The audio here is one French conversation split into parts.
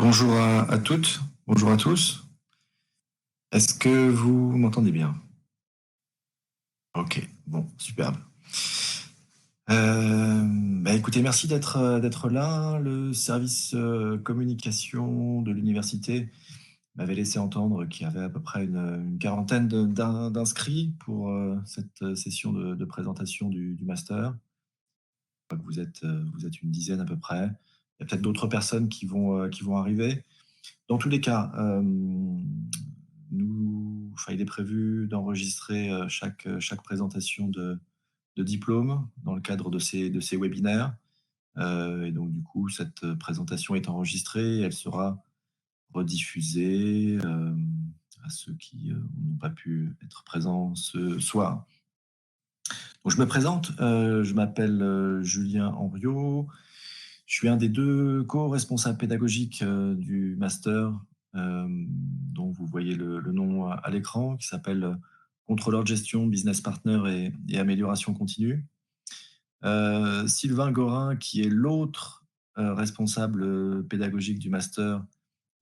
Bonjour à toutes, bonjour à tous. Est-ce que vous m'entendez bien? Ok, bon, superbe. Écoutez, merci d'être là. Le service communication de l'université m'avait laissé entendre qu'il y avait à peu près une quarantaine d'inscrits pour cette session de présentation du master. Je crois que vous êtes une dizaine à peu près. Il y a peut-être d'autres personnes qui vont arriver. Dans tous les cas, il est prévu d'enregistrer chaque présentation de diplôme dans le cadre de ces webinaires. Et donc, du coup, cette présentation est enregistrée. Elle sera rediffusée à ceux qui n'ont pas pu être présents ce soir. Donc, je me présente. Je m'appelle Julien Henriot. Je suis un des deux co-responsables pédagogiques du master dont vous voyez le nom à l'écran, qui s'appelle Contrôleur de gestion, business partner et amélioration continue. Sylvain Gorin, qui est l'autre responsable pédagogique du master,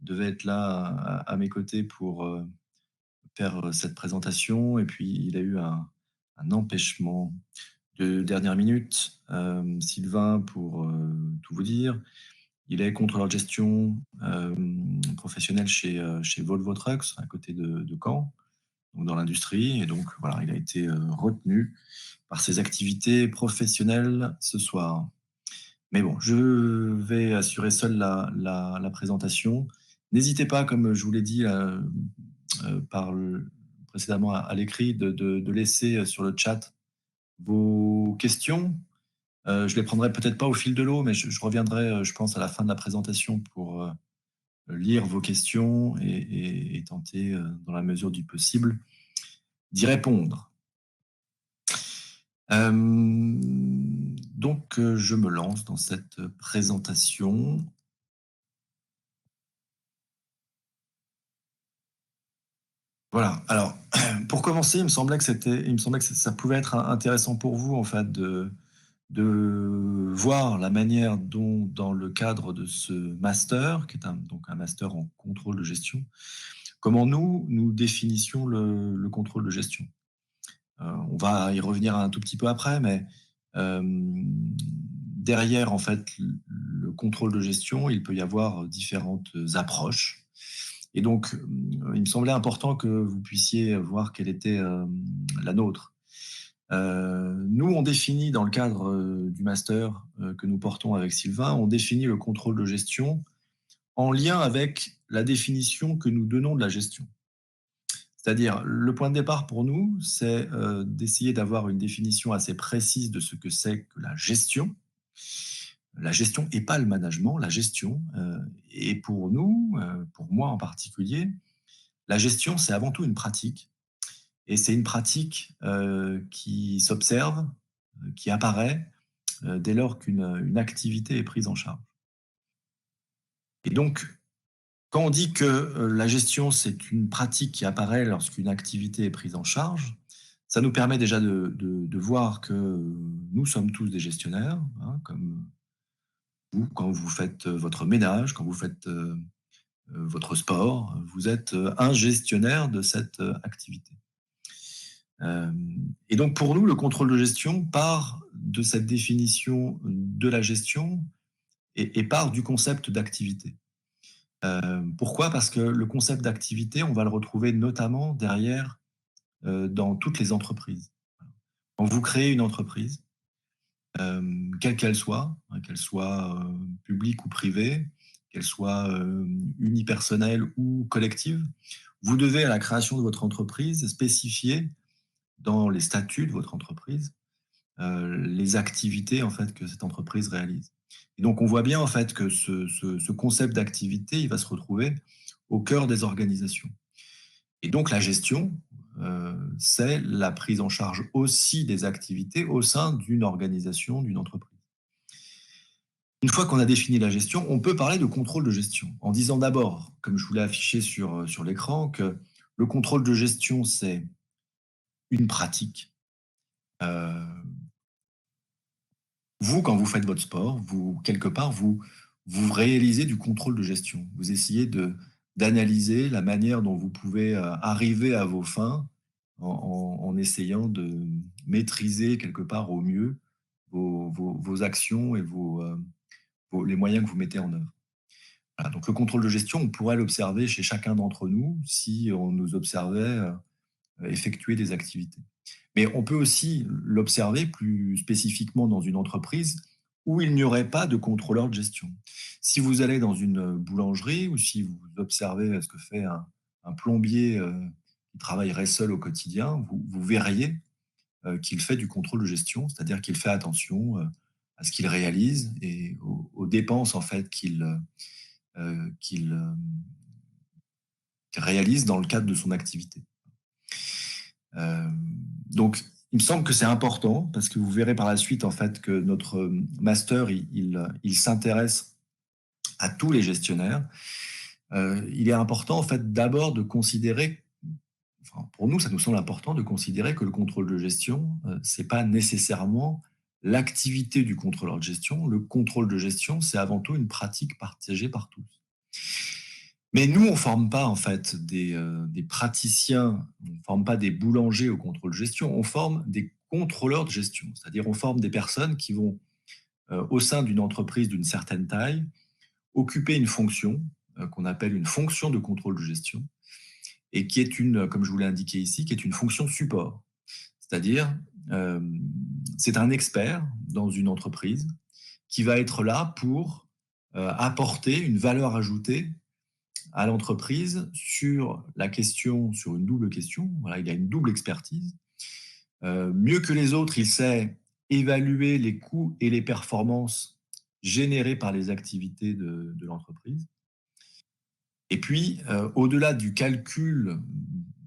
devait être là à mes côtés pour faire cette présentation. Et puis, il a eu un empêchement de dernière minute. Sylvain, pour tout vous dire, il est contrôleur de gestion professionnel chez Volvo Trucks, à côté de Caen, donc dans l'industrie. Et donc, voilà, il a été retenu par ses activités professionnelles ce soir. Mais bon, je vais assurer seul la présentation. N'hésitez pas, comme je vous l'ai dit précédemment à l'écrit, de laisser sur le chat vos questions. Je les prendrai peut-être pas au fil de l'eau, mais je reviendrai, je pense, à la fin de la présentation pour lire vos questions et tenter, dans la mesure du possible, d'y répondre. Donc, je me lance dans cette présentation. Voilà. Alors, pour commencer, il me semblait que ça pouvait être intéressant pour vous, en fait, de voir la manière dont, dans le cadre de ce master, qui est donc un master en contrôle de gestion, comment nous définissions le contrôle de gestion. On va y revenir un tout petit peu après, mais derrière, en fait, le contrôle de gestion, il peut y avoir différentes approches. Et donc, il me semblait important que vous puissiez voir quelle était la nôtre. Nous, on définit, dans le cadre du master que nous portons avec Sylvain, on définit le contrôle de gestion en lien avec la définition que nous donnons de la gestion. C'est-à-dire, le point de départ pour nous, c'est d'essayer d'avoir une définition assez précise de ce que c'est que la gestion. La gestion et pas le management, la gestion. Et pour nous, pour moi en particulier, la gestion, c'est avant tout une pratique. Et c'est une pratique qui s'observe, qui apparaît dès lors qu'une activité est prise en charge. Et donc, quand on dit que la gestion, c'est une pratique qui apparaît lorsqu'une activité est prise en charge, ça nous permet déjà de voir que nous sommes tous des gestionnaires, hein, comme vous, quand vous faites votre ménage, quand vous faites votre sport, vous êtes un gestionnaire de cette activité. Et donc pour nous, le contrôle de gestion part de cette définition de la gestion et part du concept d'activité. Pourquoi? Parce que le concept d'activité, on va le retrouver notamment derrière dans toutes les entreprises. Quand vous créez une entreprise, quelle qu'elle soit, hein, qu'elle soit publique ou privée, qu'elle soit unipersonnelle ou collective, vous devez, à la création de votre entreprise, spécifier dans les statuts de votre entreprise les activités en fait que cette entreprise réalise. Et donc on voit bien en fait que ce concept d'activité, il va se retrouver au cœur des organisations. Et donc la gestion, c'est la prise en charge aussi des activités au sein d'une organisation, d'une entreprise. Une fois qu'on a défini la gestion, on peut parler de contrôle de gestion en disant d'abord, comme je vous l'ai affiché sur l'écran, que le contrôle de gestion, c'est une pratique. Vous, quand vous faites votre sport, quelque part, vous vous réalisez du contrôle de gestion. Vous essayez d'analyser la manière dont vous pouvez arriver à vos fins en essayant de maîtriser quelque part au mieux vos actions et les moyens que vous mettez en œuvre. Voilà, donc le contrôle de gestion, on pourrait l'observer chez chacun d'entre nous si on nous observait effectuer des activités. Mais on peut aussi l'observer plus spécifiquement dans une entreprise où il n'y aurait pas de contrôleur de gestion. Si vous allez dans une boulangerie ou si vous observez ce que fait un plombier qui travaillerait seul au quotidien, vous verriez qu'il fait du contrôle de gestion, c'est-à-dire qu'il fait attention à ce qu'il réalise et aux dépenses en fait qu'il réalise dans le cadre de son activité. Euh, donc, il me semble que c'est important parce que vous verrez par la suite en fait que notre master il s'intéresse à tous les gestionnaires. Il est important en fait d'abord de considérer, enfin, pour nous ça nous semble important de considérer que le contrôle de gestion c'est pas nécessairement l'activité du contrôleur de gestion. Le contrôle de gestion c'est avant tout une pratique partagée par tous. Mais nous, on ne forme pas en fait des praticiens, on ne forme pas des boulangers au contrôle de gestion, on forme des contrôleurs de gestion. C'est-à-dire on forme des personnes qui vont, au sein d'une entreprise d'une certaine taille, occuper une fonction qu'on appelle une fonction de contrôle de gestion et qui est une, comme je vous l'ai indiqué ici, qui est une fonction support. C'est-à-dire, euh, c'est un expert dans une entreprise qui va être là pour apporter une valeur ajoutée à l'entreprise sur la question, sur une double question. Voilà, il a une double expertise. Mieux que les autres, il sait évaluer les coûts et les performances générées par les activités de l'entreprise. Et puis, au-delà du calcul,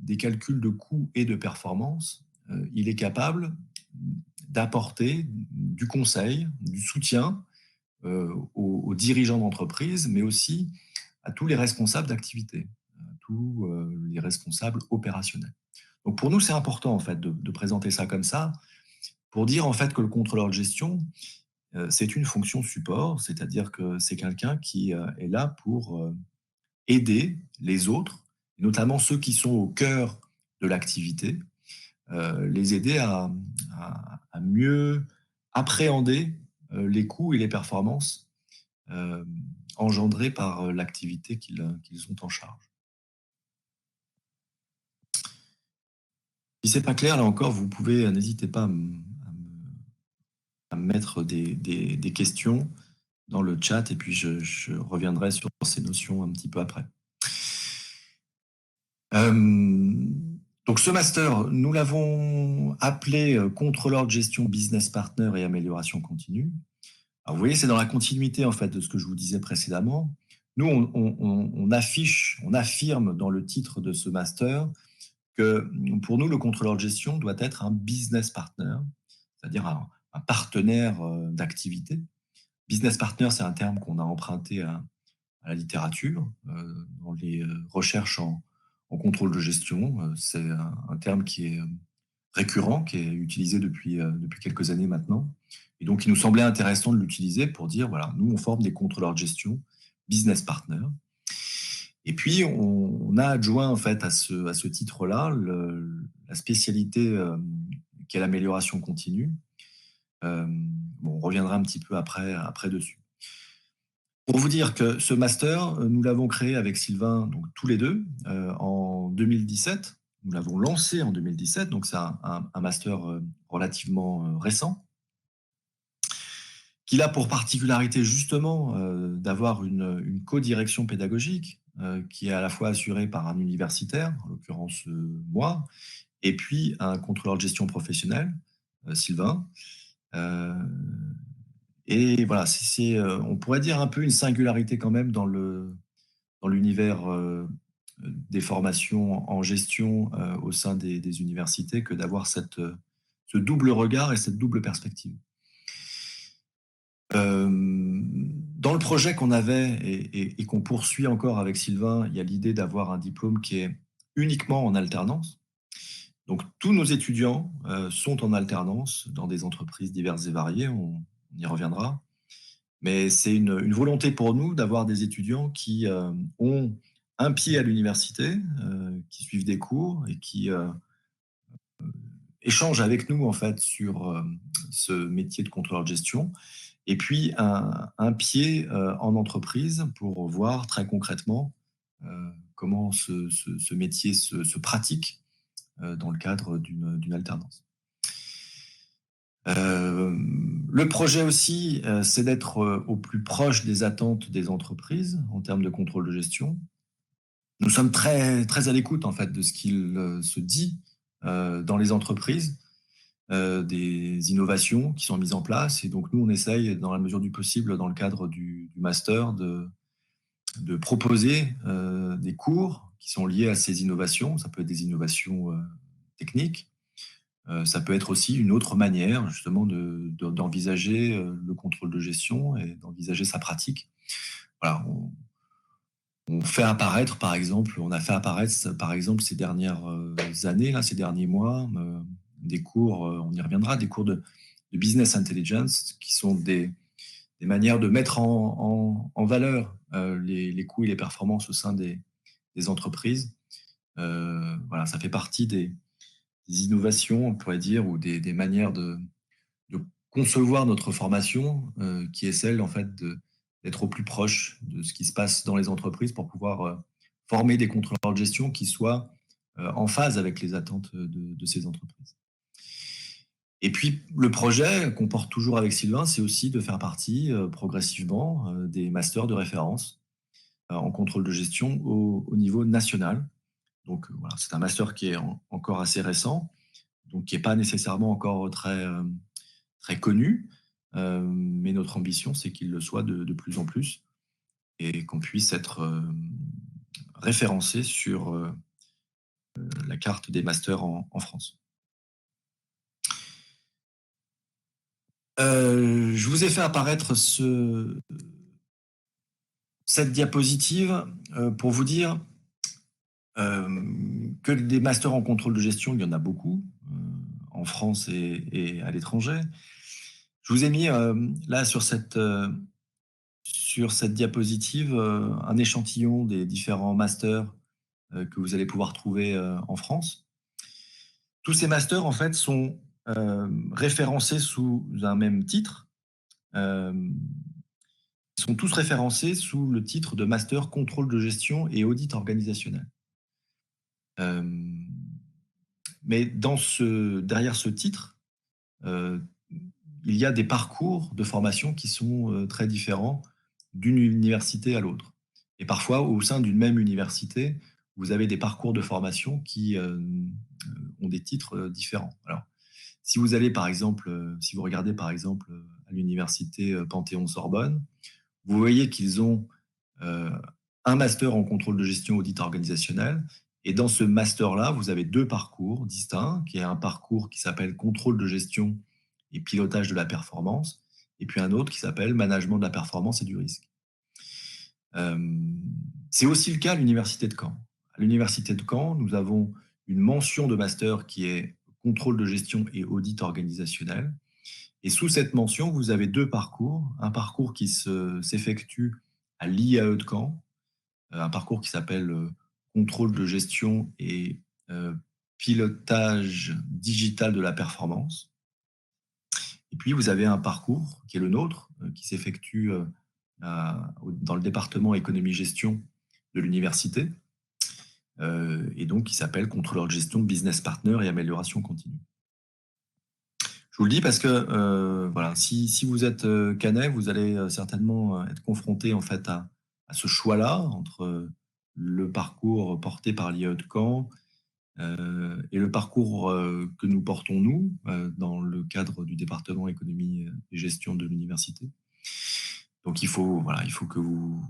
des calculs de coûts et de performances, il est capable d'apporter du conseil, du soutien aux dirigeants d'entreprise, mais aussi à tous les responsables d'activité, à tous les responsables opérationnels. Donc pour nous, c'est important en fait de présenter ça comme ça, pour dire en fait que le contrôleur de gestion, c'est une fonction support, c'est-à-dire que c'est quelqu'un qui est là pour aider les autres, notamment ceux qui sont au cœur de l'activité, les aider à mieux appréhender les coûts et les performances euh, engendrés par l'activité qu'ils ont en charge. Si c'est pas clair, là encore, vous pouvez, n'hésitez pas à me mettre des questions dans le chat et puis je reviendrai sur ces notions un petit peu après. Donc ce master, nous l'avons appelé contrôleur de gestion, business partner et amélioration continue. Alors vous voyez, c'est dans la continuité en fait de ce que je vous disais précédemment. Nous, on affiche, on affirme dans le titre de ce master que pour nous, le contrôleur de gestion doit être un business partner, c'est-à-dire un partenaire d'activité. Business partner, c'est un terme qu'on a emprunté à la littérature, dans les recherches en contrôle de gestion. C'est un terme qui est récurrent, qui est utilisé depuis quelques années maintenant. Et donc, il nous semblait intéressant de l'utiliser pour dire, voilà, nous, on forme des contrôleurs de gestion, business partners. Et puis, on a adjoint en fait à ce titre-là la spécialité qui est l'amélioration continue. Bon, on reviendra un petit peu après dessus. Pour vous dire que ce master, nous l'avons créé avec Sylvain, donc tous les deux, en 2017. Nous l'avons lancé en 2017, donc c'est un master relativement récent, qui a pour particularité justement d'avoir une co-direction pédagogique qui est à la fois assurée par un universitaire, en l'occurrence moi, et puis un contrôleur de gestion professionnelle, Sylvain. Euh, et voilà, on pourrait dire un peu une singularité quand même dans l'univers des formations en gestion au sein des universités que d'avoir ce double regard et cette double perspective. Dans le projet qu'on avait et qu'on poursuit encore avec Sylvain, il y a l'idée d'avoir un diplôme qui est uniquement en alternance. Donc tous nos étudiants sont en alternance dans des entreprises diverses et variées, on y reviendra. Mais c'est une volonté pour nous d'avoir des étudiants qui ont un pied à l'université, qui suivent des cours et qui échangent avec nous en fait sur ce métier de contrôleur de gestion. Et puis un pied en entreprise pour voir très concrètement comment ce métier se pratique dans le cadre d'une alternance. Le projet aussi, c'est d'être au plus proche des attentes des entreprises en termes de contrôle de gestion. Nous sommes très, très à l'écoute en fait de ce qu'il se dit dans les entreprises, des innovations qui sont mises en place. Et donc nous, on essaye, dans la mesure du possible, dans le cadre du master, de proposer des cours qui sont liés à ces innovations. Ça peut être des innovations techniques. Ça peut être aussi une autre manière justement d'envisager le contrôle de gestion et d'envisager sa pratique. Voilà, on fait apparaître, par exemple, on a fait apparaître, par exemple, ces dernières années, là, ces derniers mois, des cours, on y reviendra, des cours de business intelligence, qui sont des manières de mettre en valeur les coûts et les performances au sein des entreprises. Voilà, ça fait partie des innovations, on pourrait dire, ou des manières de concevoir notre formation, qui est celle, en fait, d'être au plus proche de ce qui se passe dans les entreprises pour pouvoir former des contrôleurs de gestion qui soient en phase avec les attentes de ces entreprises. Et puis, le projet qu'on porte toujours avec Sylvain, c'est aussi de faire partie progressivement des masters de référence en contrôle de gestion au niveau national. Donc, voilà, c'est un master qui est encore assez récent, donc qui n'est pas nécessairement encore très connu, mais notre ambition, c'est qu'il le soit de plus en plus et qu'on puisse être référencé sur la carte des masters en France. Je vous ai fait apparaître cette diapositive pour vous dire que des masters en contrôle de gestion, il y en a beaucoup en France et à l'étranger. Je vous ai mis là sur cette diapositive un échantillon des différents masters que vous allez pouvoir trouver en France. Tous ces masters, en fait, sont référencés sous un même titre. Ils sont tous référencés sous le titre de Master Contrôle de gestion et audit organisationnel. Mais derrière ce titre, il y a des parcours de formation qui sont très différents d'une université à l'autre. Et parfois, au sein d'une même université, vous avez des parcours de formation qui ont des titres différents. Alors, si vous allez, par exemple, si vous regardez, par exemple, à l'université Panthéon-Sorbonne, vous voyez qu'ils ont un master en contrôle de gestion audit organisationnel. Et dans ce master-là, vous avez deux parcours distincts, qui est un parcours qui s'appelle contrôle de gestion et pilotage de la performance, et puis un autre qui s'appelle management de la performance et du risque. C'est aussi le cas à l'université de Caen. À l'université de Caen, nous avons une mention de master qui est contrôle de gestion et audit organisationnel. Et sous cette mention, vous avez deux parcours. Un parcours qui s'effectue à l'IAE de Caen, un parcours qui s'appelle contrôle de gestion et pilotage digital de la performance. Et puis, vous avez un parcours qui est le nôtre, qui s'effectue dans le département économie-gestion de l'université, et donc qui s'appelle contrôleur de gestion, business partner et amélioration continue. Je vous le dis parce que voilà, si vous êtes canet, vous allez certainement être confronté en fait à ce choix-là entre le parcours porté par l'IAE de Caen et le parcours que nous portons nous dans le cadre du département économie et gestion de l'université. Donc il faut que vous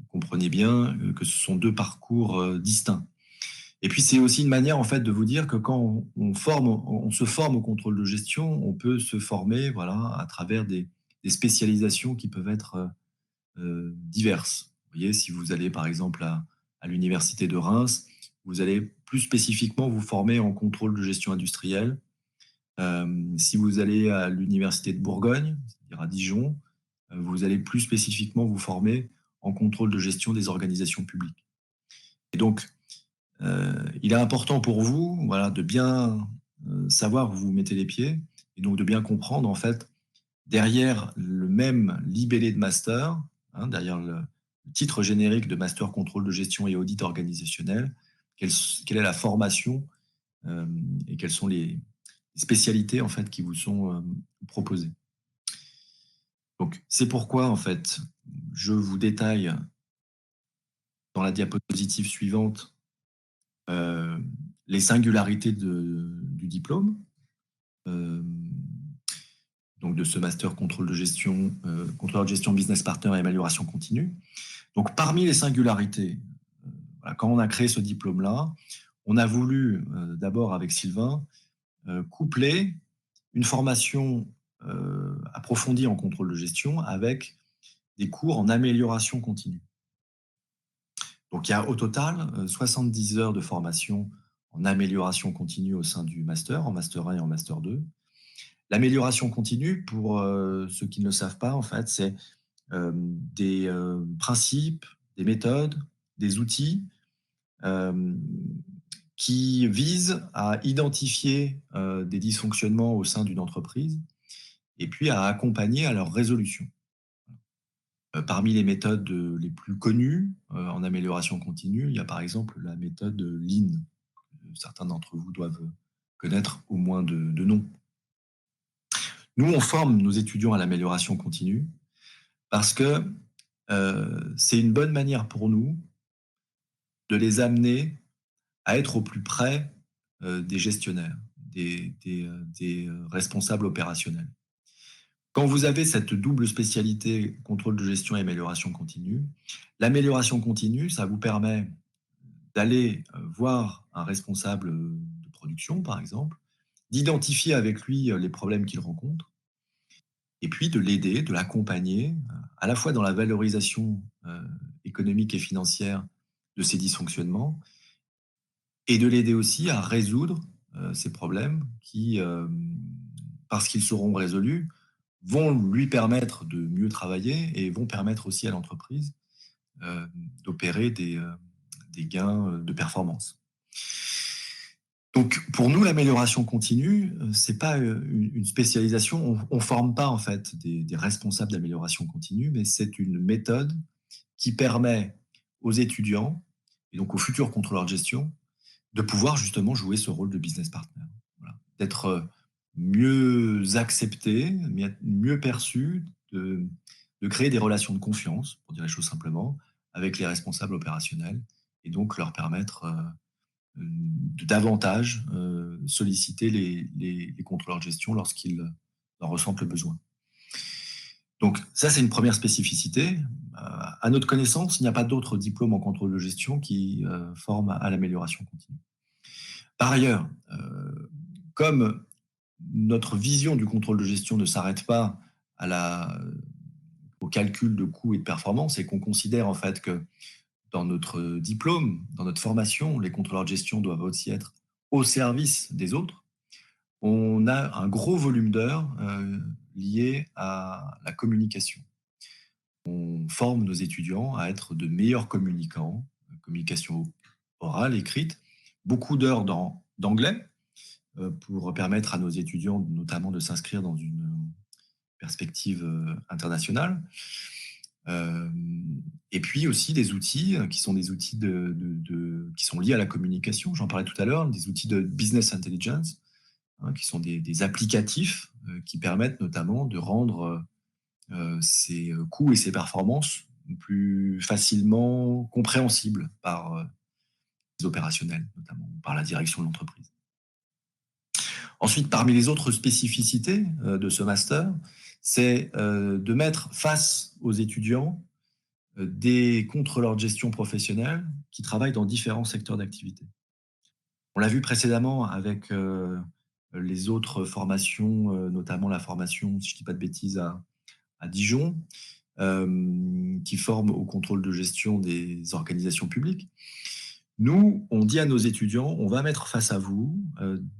compreniez bien que ce sont deux parcours distincts. Et puis, c'est aussi une manière, en fait, de vous dire que quand on se forme au contrôle de gestion, on peut se former, voilà, à travers des spécialisations qui peuvent être diverses. Vous voyez, si vous allez, par exemple, à l'université de Reims, vous allez plus spécifiquement vous former en contrôle de gestion industrielle. Si vous allez à l'université de Bourgogne, c'est-à-dire à Dijon, vous allez plus spécifiquement vous former en contrôle de gestion des organisations publiques. Et donc, il est important pour vous, voilà, de bien savoir où vous mettez les pieds et donc de bien comprendre en fait derrière le même libellé de master, hein, derrière le titre générique de master contrôle de gestion et audit organisationnel, quelle est la formation et quelles sont les spécialités en fait qui vous sont proposées. Donc c'est pourquoi en fait je vous détaille dans la diapositive suivante euh, les singularités du diplôme, euh, donc de ce master contrôleur de gestion business partner et amélioration continue. Donc parmi les singularités, voilà, quand on a créé ce diplôme-là, on a voulu d'abord avec Sylvain coupler une formation approfondie en contrôle de gestion avec des cours en amélioration continue. Donc il y a au total 70 heures de formation en amélioration continue au sein du master, en master 1 et en master 2. L'amélioration continue, pour ceux qui ne le savent pas, en fait, c'est des principes, des méthodes, des outils euh, qui visent à identifier des dysfonctionnements au sein d'une entreprise et puis à accompagner à leur résolution. Parmi les méthodes les plus connues en amélioration continue, il y a par exemple la méthode Lean. Certains d'entre vous doivent connaître au moins de nom. Nous, on forme nos étudiants à l'amélioration continue parce que c'est une bonne manière pour nous de les amener à être au plus près des gestionnaires, des responsables opérationnels. Quand vous avez cette double spécialité contrôle de gestion et amélioration continue, l'amélioration continue, ça vous permet d'aller voir un responsable de production, par exemple, d'identifier avec lui les problèmes qu'il rencontre, et puis de l'aider, de l'accompagner, à la fois dans la valorisation économique et financière de ces dysfonctionnements, et de l'aider aussi à résoudre ces problèmes qui, parce qu'ils seront résolus, vont lui permettre de mieux travailler et vont permettre aussi à l'entreprise d'opérer des gains de performance. Donc, pour nous, l'amélioration continue, c'est pas une spécialisation. On forme pas en fait des responsables d'amélioration continue, mais c'est une méthode qui permet aux étudiants et donc aux futurs contrôleurs de gestion de pouvoir justement jouer ce rôle de business partner, voilà. D'être mieux accepté, mieux perçu, de créer des relations de confiance, pour dire les choses simplement, avec les responsables opérationnels et donc leur permettre de davantage solliciter les contrôleurs de gestion lorsqu'ils en ressentent le besoin. Donc ça, c'est une première spécificité. À notre connaissance, il n'y a pas d'autres diplômes en contrôle de gestion qui forment à l'amélioration continue. Par ailleurs, comme notre vision du contrôle de gestion ne s'arrête pas au calcul de coûts et de performance et qu'on considère en fait que dans notre diplôme, dans notre formation, les contrôleurs de gestion doivent aussi être au service des autres, on a un gros volume d'heures lié à la communication. On forme nos étudiants à être de meilleurs communicants, communication orale, écrite, beaucoup d'heures d'anglais pour permettre à nos étudiants notamment de s'inscrire dans une perspective internationale. Et puis aussi des outils qui sont des outils qui sont liés à la communication. J'en parlais tout à l'heure, des outils de business intelligence, hein, qui sont des applicatifs qui permettent notamment de rendre ses coûts et ses performances plus facilement compréhensibles par les opérationnels, notamment par la direction de l'entreprise. Ensuite, parmi les autres spécificités de ce master, c'est de mettre face aux étudiants des contrôleurs de gestion professionnels qui travaillent dans différents secteurs d'activité. On l'a vu précédemment avec les autres formations, notamment la formation, si je ne dis pas de bêtises, à Dijon, qui forme au contrôle de gestion des organisations publiques. Nous, on dit à nos étudiants, on va mettre face à vous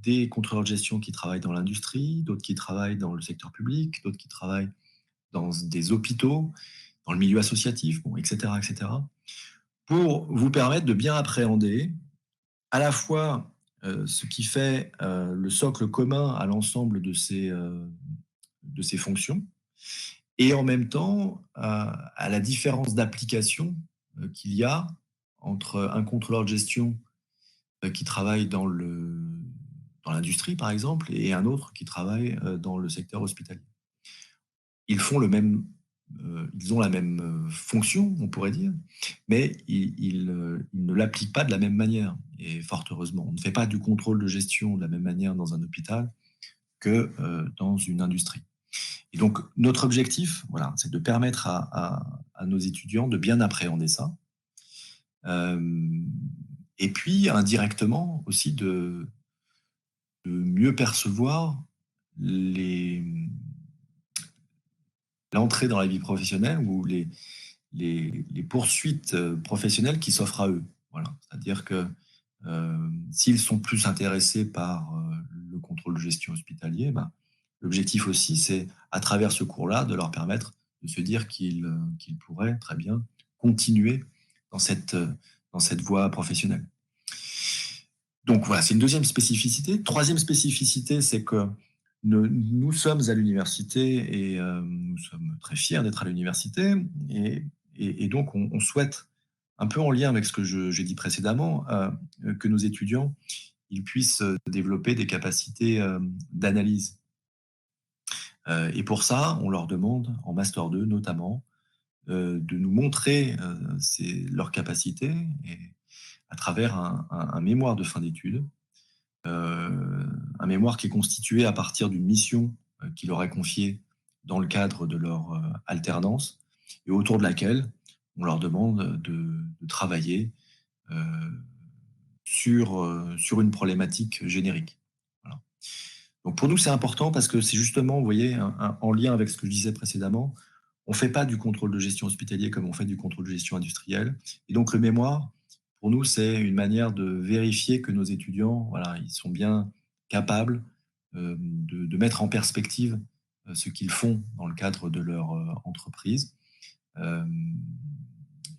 des contrôleurs de gestion qui travaillent dans l'industrie, d'autres qui travaillent dans le secteur public, d'autres qui travaillent dans des hôpitaux, dans le milieu associatif, bon, etc., etc., pour vous permettre de bien appréhender à la fois ce qui fait le socle commun à l'ensemble de ces fonctions, et en même temps à la différence d'application qu'il y a entre un contrôleur de gestion qui travaille dans l'industrie, par exemple, et un autre qui travaille dans le secteur hospitalier. Ils font le même, ils ont la même fonction, on pourrait dire, mais ils ne l'appliquent pas de la même manière. Et fort heureusement, on ne fait pas du contrôle de gestion de la même manière dans un hôpital que dans une industrie. Et donc, notre objectif, voilà, c'est de permettre à nos étudiants de bien appréhender ça. Et puis, indirectement aussi, de mieux percevoir les, l'entrée dans la vie professionnelle ou les poursuites professionnelles qui s'offrent à eux. Voilà. C'est-à-dire que s'ils sont plus intéressés par le contrôle de gestion hospitalier, ben, l'objectif aussi, c'est à travers ce cours-là de leur permettre de se dire qu'ils pourraient très bien continuer dans cette voie professionnelle. Donc voilà, c'est une deuxième spécificité. Troisième spécificité, c'est que nous sommes à l'université et nous sommes très fiers d'être à l'université et donc on souhaite, un peu en lien avec ce que j'ai dit précédemment, que nos étudiants ils puissent développer des capacités d'analyse. Et pour ça, on leur demande, en Master 2 notamment, de nous montrer leurs capacités et, à travers un mémoire de fin d'études, un mémoire qui est constitué à partir d'une mission qui leur est confiée dans le cadre de leur alternance et autour de laquelle on leur demande de travailler sur une problématique générique. Voilà. Donc pour nous, c'est important parce que c'est justement, vous voyez, en lien avec ce que je disais précédemment, on ne fait pas du contrôle de gestion hospitalier comme on fait du contrôle de gestion industrielle. Et donc le mémoire, pour nous, c'est une manière de vérifier que nos étudiants, voilà, ils sont bien capables de mettre en perspective ce qu'ils font dans le cadre de leur entreprise euh,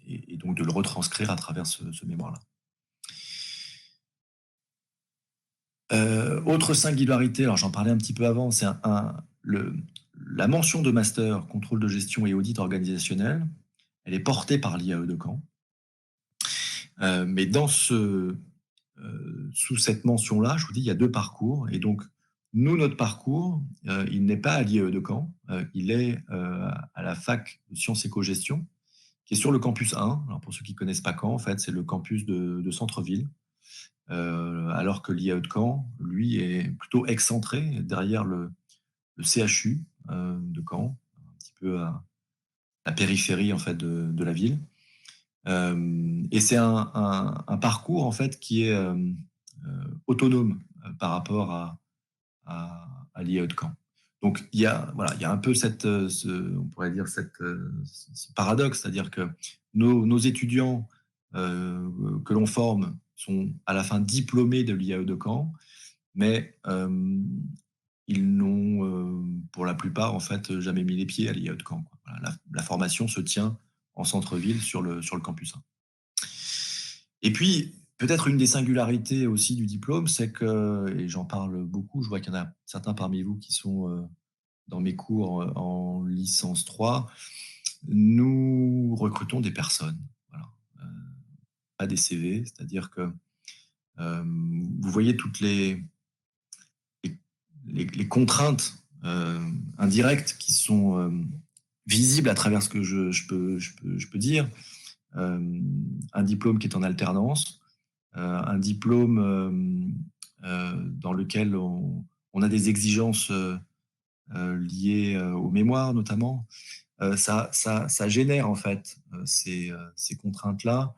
et donc de le retranscrire à travers ce mémoire-là. Autre singularité, alors j'en parlais un petit peu avant, c'est la mention de master, contrôle de gestion et audit organisationnel, elle est portée par l'IAE de Caen. Mais sous cette mention-là, je vous dis, il y a deux parcours. Et donc, nous, notre parcours, il n'est pas à l'IAE de Caen, il est à la fac de sciences éco-gestion, qui est sur le campus 1. Alors, pour ceux qui ne connaissent pas Caen, en fait, c'est le campus de centre-ville. Alors que l'IAE de Caen, lui, est plutôt excentré derrière le CHU de Caen, un petit peu à la périphérie en fait de la ville. Et c'est un parcours en fait qui est autonome par rapport à l'IAE de Caen. Donc il y a un peu on pourrait dire ce paradoxe, c'est-à-dire que nos étudiants que l'on forme sont à la fin diplômés de l'IAE de Caen, mais ils n'ont pour la plupart en fait jamais mis les pieds à l'IAE de Caen. Voilà, la formation se tient en centre-ville sur le campus 1. Et puis, peut-être une des singularités aussi du diplôme, c'est que, et j'en parle beaucoup, je vois qu'il y en a certains parmi vous qui sont dans mes cours en licence 3, nous recrutons des personnes, voilà, pas des CV, c'est-à-dire que vous voyez toutes les contraintes indirectes qui sont visibles à travers ce que je peux dire. Un diplôme qui est en alternance, un diplôme dans lequel on a des exigences liées aux mémoires notamment. Ça génère en fait ces contraintes-là,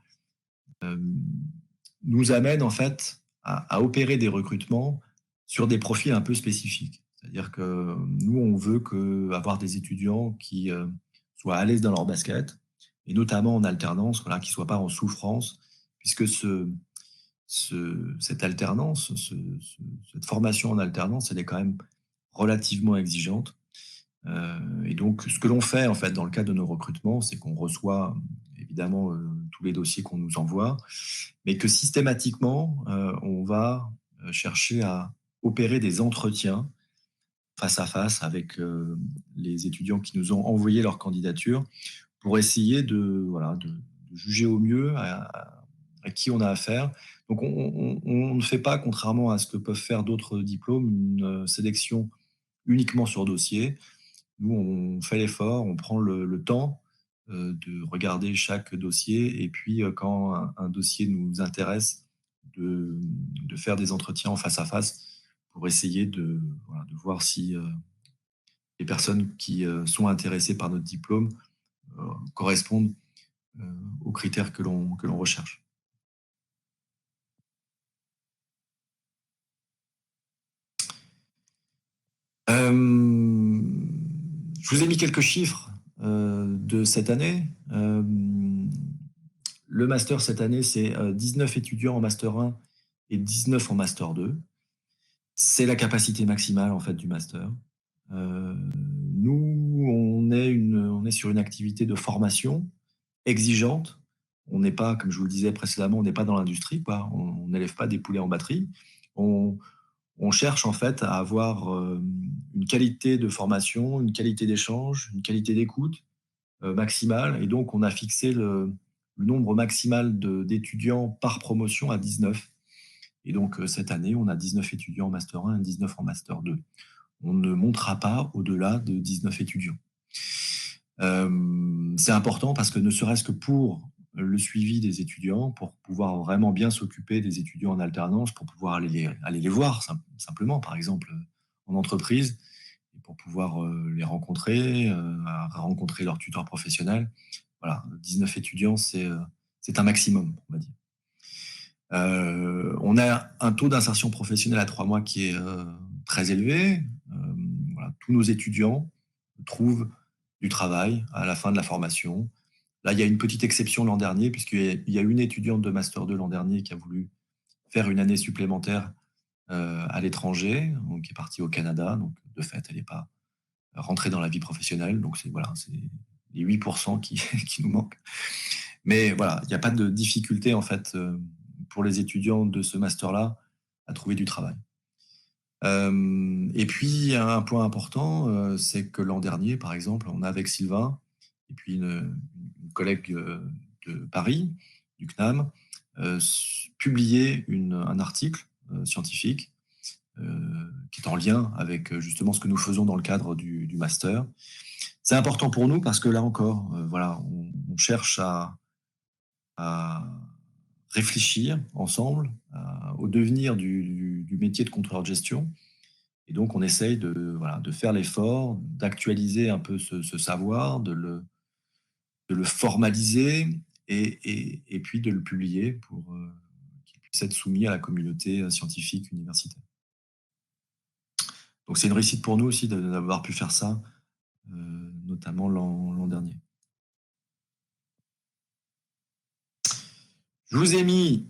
nous amène en fait à opérer des recrutements sur des profils un peu spécifiques. C'est-à-dire que nous, on veut avoir des étudiants qui soient à l'aise dans leur basket, et notamment en alternance, voilà, qui ne soient pas en souffrance, puisque cette alternance, cette formation en alternance, elle est quand même relativement exigeante. Et donc, ce que l'on fait, en fait, dans le cadre de nos recrutements, c'est qu'on reçoit évidemment tous les dossiers qu'on nous envoie, mais que systématiquement, on va chercher à opérer des entretiens face à face avec les étudiants qui nous ont envoyé leur candidature pour essayer voilà, de juger au mieux à qui on a affaire. Donc, on ne fait pas, contrairement à ce que peuvent faire d'autres diplômes, une sélection uniquement sur dossier. Nous, on fait l'effort, on prend le temps de regarder chaque dossier et puis quand un dossier nous intéresse, de faire des entretiens en face à face pour essayer voilà, de voir si les personnes qui sont intéressées par notre diplôme correspondent aux critères que l'on recherche. Je vous ai mis quelques chiffres de cette année. Le master cette année, c'est 19 étudiants en master 1 et 19 en master 2. C'est la capacité maximale en fait du master. Nous, on est sur une activité de formation exigeante. On n'est pas, comme je vous le disais précédemment, on n'est pas dans l'industrie, quoi. On n'élève pas des poulets en batterie. On, on cherche en fait à avoir une qualité de formation, une qualité d'échange, une qualité d'écoute maximale. Et donc, on a fixé le nombre maximal d'étudiants par promotion à 19. Et donc, cette année, on a 19 étudiants en Master 1 et 19 en Master 2. On ne montera pas au-delà de 19 étudiants. C'est important parce que ne serait-ce que pour le suivi des étudiants, pour pouvoir vraiment bien s'occuper des étudiants en alternance, pour pouvoir aller les voir simplement, par exemple, en entreprise, et pour pouvoir les rencontrer, rencontrer leur tuteur professionnel. Voilà, 19 étudiants, c'est un maximum, on va dire. On a un taux d'insertion professionnelle à 3 mois qui est très élevé. Voilà, tous nos étudiants trouvent du travail à la fin de la formation. Là, il y a une petite exception l'an dernier, puisqu'il y a une étudiante de Master 2 l'an dernier qui a voulu faire une année supplémentaire à l'étranger, donc qui est partie au Canada. Donc, de fait, elle n'est pas rentrée dans la vie professionnelle. Donc, c'est voilà, les 8% qui nous manquent. Mais voilà, il n'y a pas de difficulté, en fait, pour les étudiants de ce master-là à trouver du travail. Et puis, un point important, c'est que l'an dernier, par exemple, on a avec Sylvain et puis une collègue de Paris, du CNAM, publié un article scientifique qui est en lien avec justement ce que nous faisons dans le cadre du master. C'est important pour nous parce que là encore, voilà, on cherche à réfléchir ensemble au devenir du métier de contrôleur de gestion. Et donc, on essaye voilà, de faire l'effort, d'actualiser un peu ce savoir, de le formaliser et puis de le publier pour qu'il puisse être soumis à la communauté scientifique universitaire. Donc, c'est une réussite pour nous aussi d'avoir pu faire ça, notamment l'an dernier. Je vous ai mis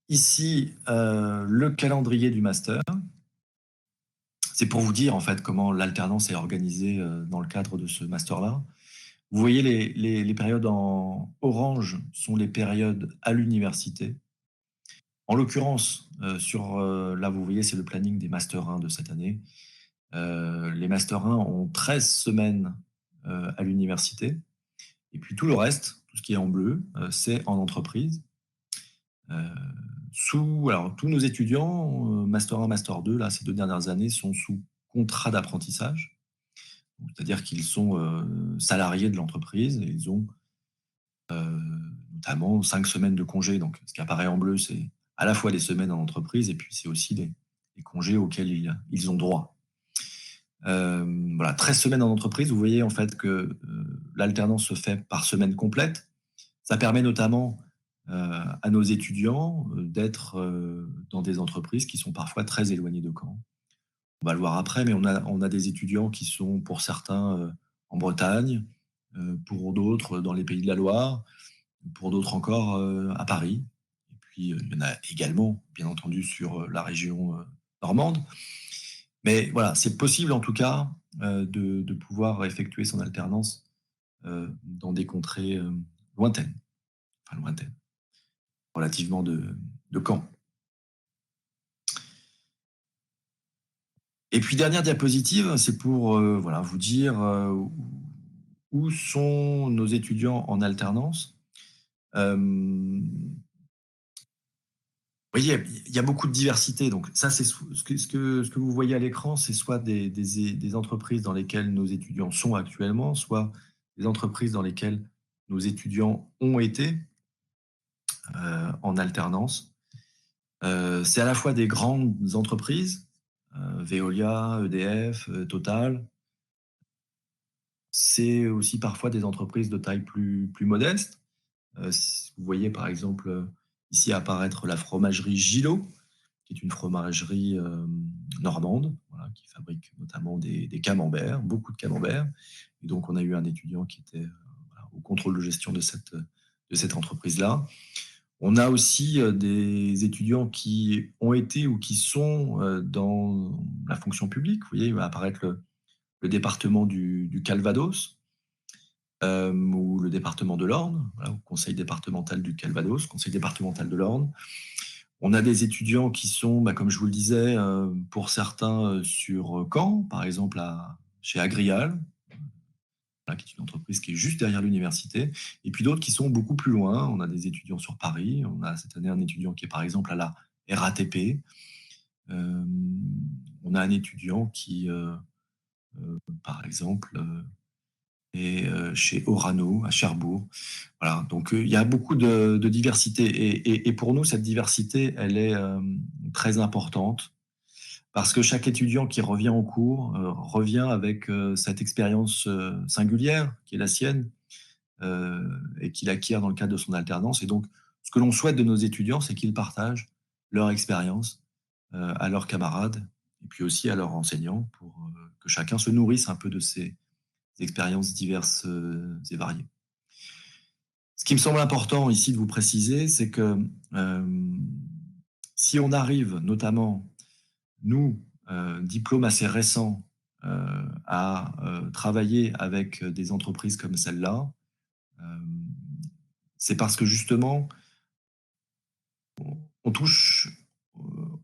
ici le calendrier du master. C'est pour vous dire en fait comment l'alternance est organisée dans le cadre de ce master-là. Vous voyez les périodes en orange sont les périodes à l'université. En l'occurrence, là vous voyez c'est le planning des Master 1 de cette année. Les Master 1 ont 13 semaines à l'université. Et puis tout le reste, tout ce qui est en bleu, c'est en entreprise. Alors, tous nos étudiants, Master 1, Master 2, là, ces 2 dernières années, sont sous contrat d'apprentissage. C'est-à-dire qu'ils sont salariés de l'entreprise et ils ont notamment 5 semaines de congés. Donc, ce qui apparaît en bleu, c'est à la fois des semaines en entreprise et puis c'est aussi les congés auxquels ils ont droit. Voilà, 13 semaines en entreprise. Vous voyez en fait que l'alternance se fait par semaine complète. Ça permet notamment à nos étudiants d'être dans des entreprises qui sont parfois très éloignées de Caen. On va le voir après, mais on a des étudiants qui sont pour certains en Bretagne, pour d'autres dans les Pays de la Loire, pour d'autres encore à Paris. Et puis il y en a également, bien entendu, sur la région normande. Mais voilà, c'est possible en tout cas de pouvoir effectuer son alternance dans des contrées lointaines, enfin lointaines, relativement de Caen. Et puis dernière diapositive, c'est pour voilà, vous dire où sont nos étudiants en alternance. Vous voyez, il y a beaucoup de diversité. Donc ça, c'est ce que vous voyez à l'écran, c'est soit des entreprises dans lesquelles nos étudiants sont actuellement, soit des entreprises dans lesquelles nos étudiants ont été en alternance. C'est à la fois des grandes entreprises, Veolia, EDF, Total. C'est aussi parfois des entreprises de taille plus modeste. Vous voyez par exemple ici apparaître la fromagerie Gillot, qui est une fromagerie normande, voilà, qui fabrique notamment des camemberts, beaucoup de camemberts. Et donc, on a eu un étudiant qui était voilà, au contrôle de gestion de cette entreprise-là. On a aussi des étudiants qui ont été ou qui sont dans la fonction publique. Vous voyez, il va apparaître le département du Calvados, ou le département de l'Orne, voilà, au conseil départemental du Calvados, conseil départemental de l'Orne. On a des étudiants qui sont, bah, comme je vous le disais, pour certains sur Caen, par exemple chez Agrial, voilà, qui est une entreprise qui est juste derrière l'université, et puis d'autres qui sont beaucoup plus loin. On a des étudiants sur Paris, on a cette année un étudiant qui est par exemple à la RATP, euh, on a un étudiant qui, par exemple, est chez Orano, à Cherbourg. Voilà, donc il y a beaucoup de diversité, et pour nous, cette diversité, elle est très importante. Parce que chaque étudiant qui revient en cours revient avec cette expérience singulière qui est la sienne et qu'il acquiert dans le cadre de son alternance. Et donc, ce que l'on souhaite de nos étudiants, c'est qu'ils partagent leur expérience à leurs camarades et puis aussi à leurs enseignants pour que chacun se nourrisse un peu de ces expériences diverses et variées. Ce qui me semble important ici de vous préciser, c'est que si on arrive notamment nous, diplôme assez récent, à travailler avec des entreprises comme celle-là, c'est parce que justement, on touche, on,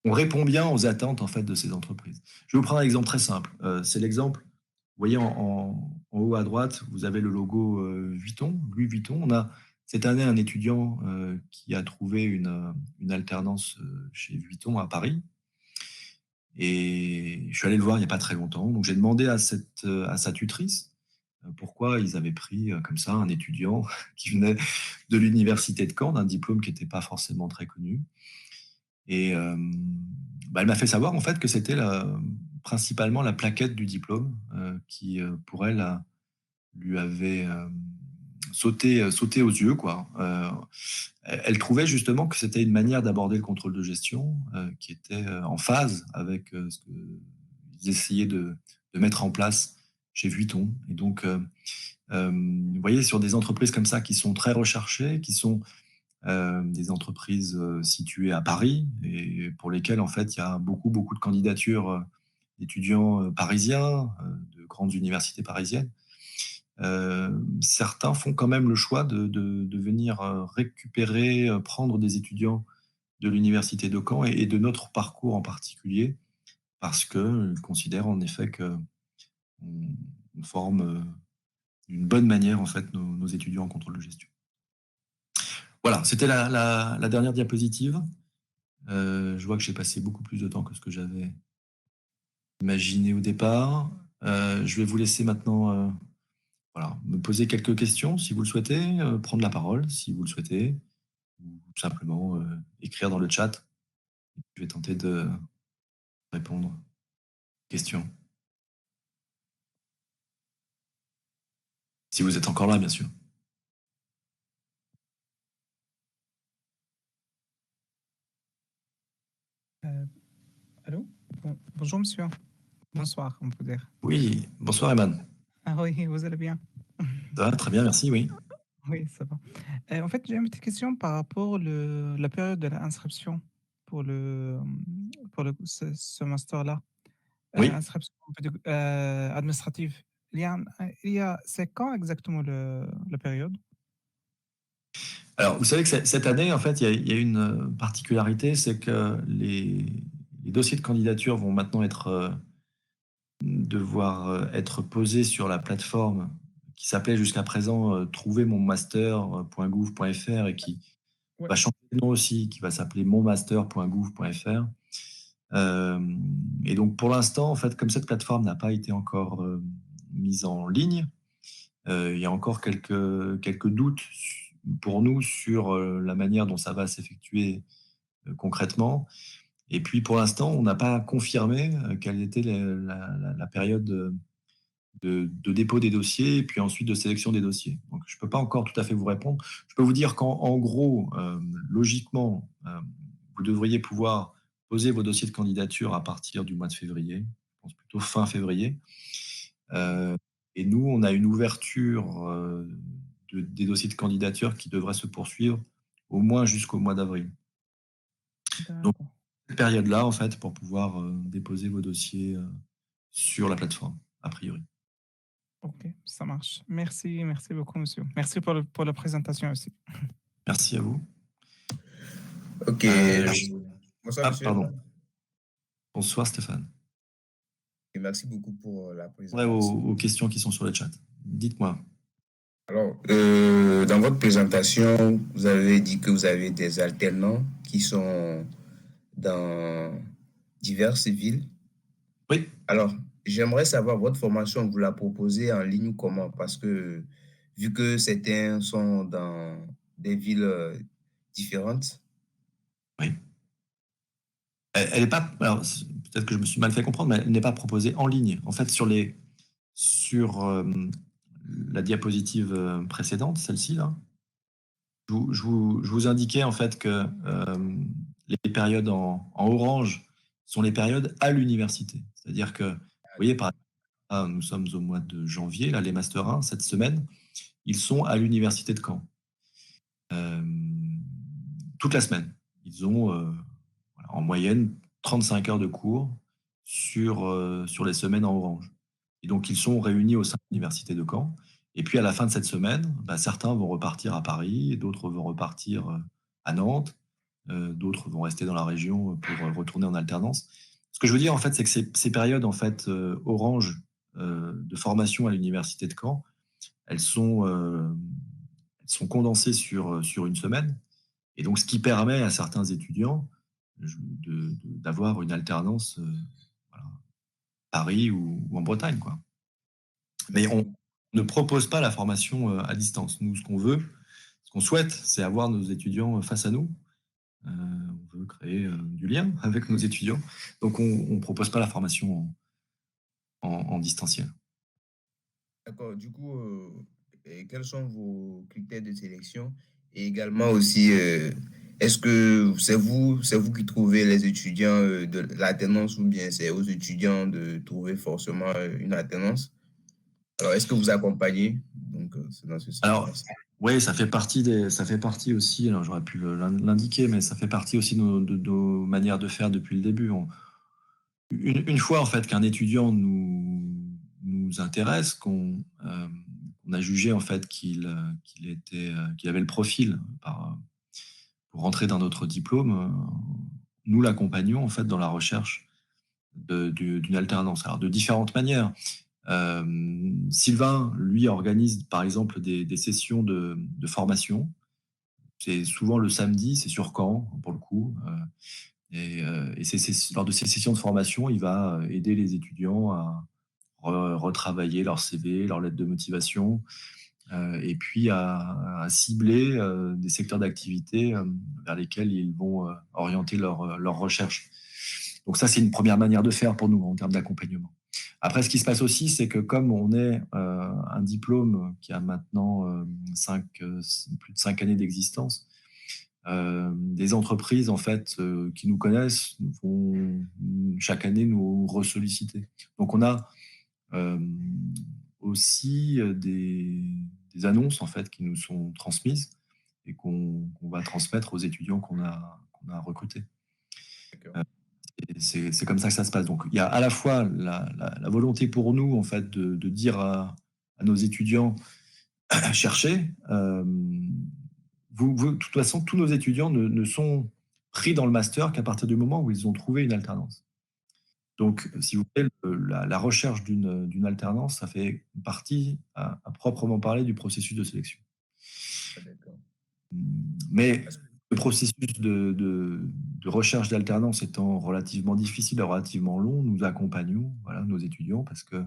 on répond bien aux attentes en fait de ces entreprises. Je vais vous prendre un exemple très simple. C'est l'exemple, vous voyez en haut à droite, vous avez le logo Vuitton, Louis Vuitton. On a cette année un étudiant qui a trouvé une alternance chez Vuitton à Paris. Et je suis allé le voir il n'y a pas très longtemps. Donc j'ai demandé à sa tutrice pourquoi ils avaient pris comme ça un étudiant qui venait de l'université de Caen, d'un diplôme qui n'était pas forcément très connu. Et bah, elle m'a fait savoir en fait que c'était principalement la plaquette du diplôme qui, pour elle, lui avait sauté aux yeux, quoi. Elle trouvait justement que c'était une manière d'aborder le contrôle de gestion qui était en phase avec ce qu'ils essayaient de mettre en place chez Vuitton. Et donc, vous voyez, sur des entreprises comme ça qui sont très recherchées, qui sont des entreprises situées à Paris et pour lesquelles, en fait, il y a beaucoup de candidatures d'étudiants parisiens, de grandes universités parisiennes. Certains font quand même le choix de venir récupérer, prendre des étudiants de l'université de Caen et de notre parcours en particulier, parce qu'ils considèrent en effet qu'on on forme d'une bonne manière en fait nos étudiants en contrôle de gestion. Voilà, c'était la dernière diapositive. Je vois que j'ai passé beaucoup plus de temps que ce que j'avais imaginé au départ. Je vais vous laisser maintenant voilà, me poser quelques questions si vous le souhaitez, prendre la parole si vous le souhaitez, ou simplement écrire dans le chat. Je vais tenter de répondre aux questions. Si vous êtes encore là, bien sûr. Euh, Allô? Bonjour monsieur. Bonsoir, on peut dire. Oui, bonsoir Eman. Ah oui, vous allez bien? Ça va, très bien, merci, oui. Oui, ça va. En fait, j'ai une petite question par rapport la période de l'inscription pour ce master-là. Oui. inscription administrative. C'est quand exactement la période? Alors, vous savez que cette année, en fait, il y a une particularité, c'est que les dossiers de candidature vont maintenant devoir être posés sur la plateforme qui s'appelait jusqu'à présent trouvermonmaster.gouv.fr et qui Ouais, va changer de nom aussi, qui va s'appeler monmaster.gouv.fr. Et donc, pour l'instant, en fait, comme cette plateforme n'a pas été encore mise en ligne, il y a encore quelques doutes pour nous sur la manière dont ça va s'effectuer concrètement. Et puis, pour l'instant, on n'a pas confirmé quelle était la période de dépôt des dossiers et puis ensuite de sélection des dossiers. Donc, je ne peux pas encore tout à fait vous répondre. Je peux vous dire qu'en gros, logiquement, vous devriez pouvoir poser vos dossiers de candidature à partir du mois de février, je pense plutôt fin février. Euh, et nous, on a une ouverture des dossiers de candidature qui devrait se poursuivre au moins jusqu'au mois d'avril. Donc, d'accord. cette période-là, en fait, pour pouvoir déposer vos dossiers sur la plateforme, a priori. OK, ça marche. Merci beaucoup, monsieur. Merci pour la présentation aussi. Merci à vous. Ok. Euh, Bonsoir, ah, monsieur. pardon. Bonsoir Stéphane. Et merci beaucoup pour la Ouais, présentation. aux questions qui sont sur le chat. Dites-moi. Alors, dans votre présentation, vous avez dit que vous avez des alternants qui sont dans diverses villes. Oui. Alors, j'aimerais savoir votre formation, vous la proposez en ligne ou comment? Parce que vu que certains sont dans des villes différentes. Oui. Elle n'est pas. Alors, peut-être que je me suis mal fait comprendre, mais elle n'est pas proposée en ligne. En fait, sur la diapositive précédente, celle-ci là, je vous indiquais en fait que les périodes en orange sont les périodes à l'université. C'est-à-dire que, vous voyez, par exemple, nous sommes au mois de janvier, là, les Master 1, cette semaine, ils sont à l'université de Caen. Euh, toute la semaine. Ils ont voilà, en moyenne 35 heures de cours sur les semaines en orange. Et donc, ils sont réunis au sein de l'université de Caen. Et puis, à la fin de cette semaine, bah, certains vont repartir à Paris, d'autres vont repartir à Nantes, d'autres vont rester dans la région pour retourner en alternance. Ce que je veux dire, en fait, c'est que ces périodes en fait, orange de formation à l'université de Caen, elles sont condensées sur une semaine. Et donc, ce qui permet à certains étudiants d'avoir une alternance voilà, Paris ou en Bretagne, quoi. Mais Merci on beaucoup. ne propose pas la formation à distance. Nous, ce qu'on veut, ce qu'on souhaite, c'est avoir nos étudiants face à nous. On veut créer du lien avec nos étudiants. Donc, on ne propose pas la formation en distanciel. D'accord. Du coup, et quels sont vos critères de sélection? Et également aussi, est-ce que c'est vous qui trouvez les étudiants de l'alternance ou bien c'est aux étudiants de trouver forcément une alternance? Alors, est-ce que vous accompagnez? Donc, c'est dans ce sens. Alors, Merci. oui, ça fait partie aussi, alors j'aurais pu l'indiquer, mais ça fait partie aussi de nos manières de faire depuis le début. Une fois en fait qu'un étudiant nous intéresse, qu'on a jugé en fait qu'il avait le profil pour rentrer dans notre diplôme, nous l'accompagnons en fait dans la recherche d'une alternance. Alors de différentes manières. Sylvain, lui, organise par exemple des sessions de formation. C'est souvent le samedi, c'est sur Caen pour le coup. Lors de ces sessions de formation, il va aider les étudiants à retravailler leur CV, leur lettre de motivation, et puis à cibler des secteurs d'activité vers lesquels ils vont orienter leur recherche. Donc ça, c'est une première manière de faire pour nous en termes d'accompagnement. Après, ce qui se passe aussi, c'est que comme on est un diplôme qui a maintenant plus de 5 années d'existence, des entreprises en fait qui nous connaissent vont chaque année nous ressolliciter. Donc on a euh, aussi des annonces en fait qui nous sont transmises et qu'on va transmettre aux étudiants qu'on a recrutés. D'accord. Euh, C'est comme ça que ça se passe. Donc, il y a à la fois la volonté pour nous, en fait, de dire à nos étudiants, cherchez. De toute façon, tous nos étudiants ne sont pris dans le master qu'à partir du moment où ils ont trouvé une alternance. Donc, si vous voulez, la recherche d'une alternance, ça fait partie, à proprement parler, du processus de sélection. Ah, d'accord. Mais Est-ce- le processus de recherche d'alternance étant relativement difficile et relativement long, nous accompagnons nos étudiants parce que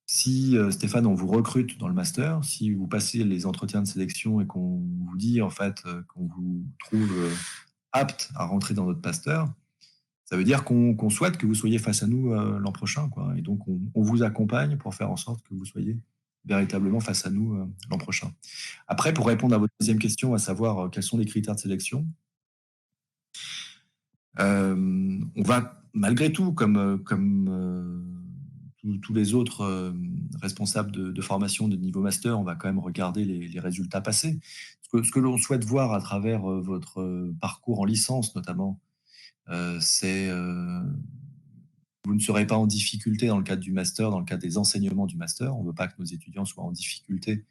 si, Stéphane, on vous recrute dans le master, si vous passez les entretiens de sélection et qu'on vous dit, en fait, qu'on vous trouve apte à rentrer dans notre master, ça veut dire qu'on souhaite que vous soyez face à nous l'an prochain, quoi. Et donc, on vous accompagne pour faire en sorte que vous soyez véritablement face à nous l'an prochain. Après, pour répondre à votre deuxième question, à savoir quels sont les critères de sélection, on va malgré tout, comme tous les autres responsables de formation de niveau master, on va quand même regarder les résultats passés. Ce que l'on souhaite voir à travers votre parcours en licence, notamment, c'est vous ne serez pas en difficulté dans le cadre du master, dans le cadre des enseignements du master. On ne veut pas que nos étudiants soient en difficulté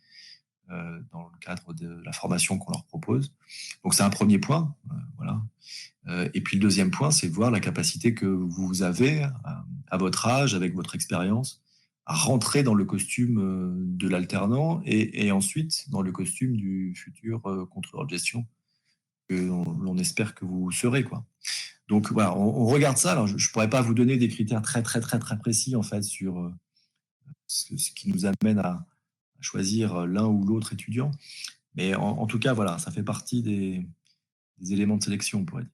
dans le cadre de la formation qu'on leur propose. Donc c'est un premier point. Voilà. Et puis le deuxième point, c'est voir la capacité que vous avez, à votre âge, avec votre expérience, à rentrer dans le costume de l'alternant et ensuite dans le costume du futur contrôleur de gestion que l'on espère que vous serez, quoi. Donc voilà, on regarde ça. Alors je ne pourrais pas vous donner des critères très très très très précis en fait sur ce qui nous amène à choisir l'un ou l'autre étudiant, mais en tout cas voilà, ça fait partie des éléments de sélection, on pourrait dire.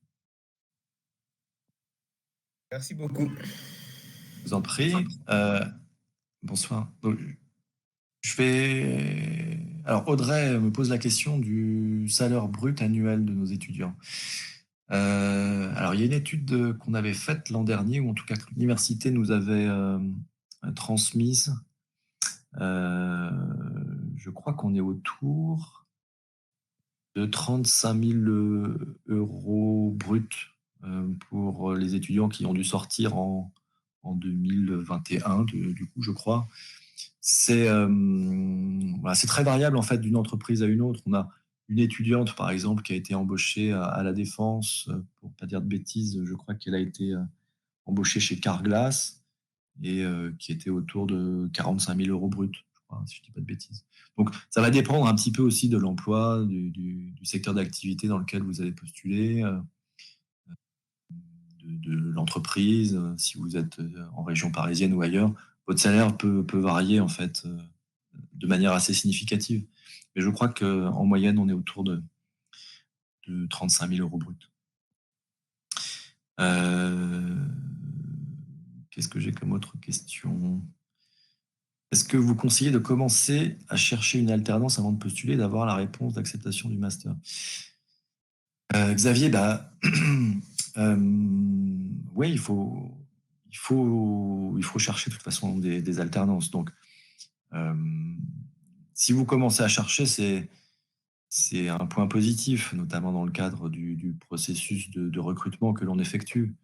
Merci beaucoup. Je vous en prie. Bonsoir. Donc, je vais. Alors Audrey me pose la question du salaire brut annuel de nos étudiants. Alors, il y a une étude qu'on avait faite l'an dernier, ou en tout cas que l'université nous avait transmise. Je crois qu'on est autour de 35 000 euros bruts pour les étudiants qui ont dû sortir en 2021, du coup, je crois. C'est voilà, très variable en fait d'une entreprise à une autre. On a une étudiante, par exemple, qui a été embauchée à la Défense, pour pas dire de bêtises, je crois qu'elle a été embauchée chez Carglass et qui était autour de 45 000 euros bruts, je crois, si je dis pas de bêtises. Donc, ça va dépendre un petit peu aussi de l'emploi, du secteur d'activité dans lequel vous allez postuler, de l'entreprise. Si vous êtes en région parisienne ou ailleurs, votre salaire peut varier en fait de manière assez significative. Mais je crois qu'en moyenne, on est autour de 35 000 euros bruts. Qu'est-ce que j'ai comme autre question? Est-ce que vous conseillez de commencer à chercher une alternance avant de postuler et d'avoir la réponse d'acceptation du master? Xavier, oui, il faut chercher de toute façon des alternances. Donc, si vous commencez à chercher, c'est un point positif, notamment dans le cadre du processus de recrutement que l'on effectue.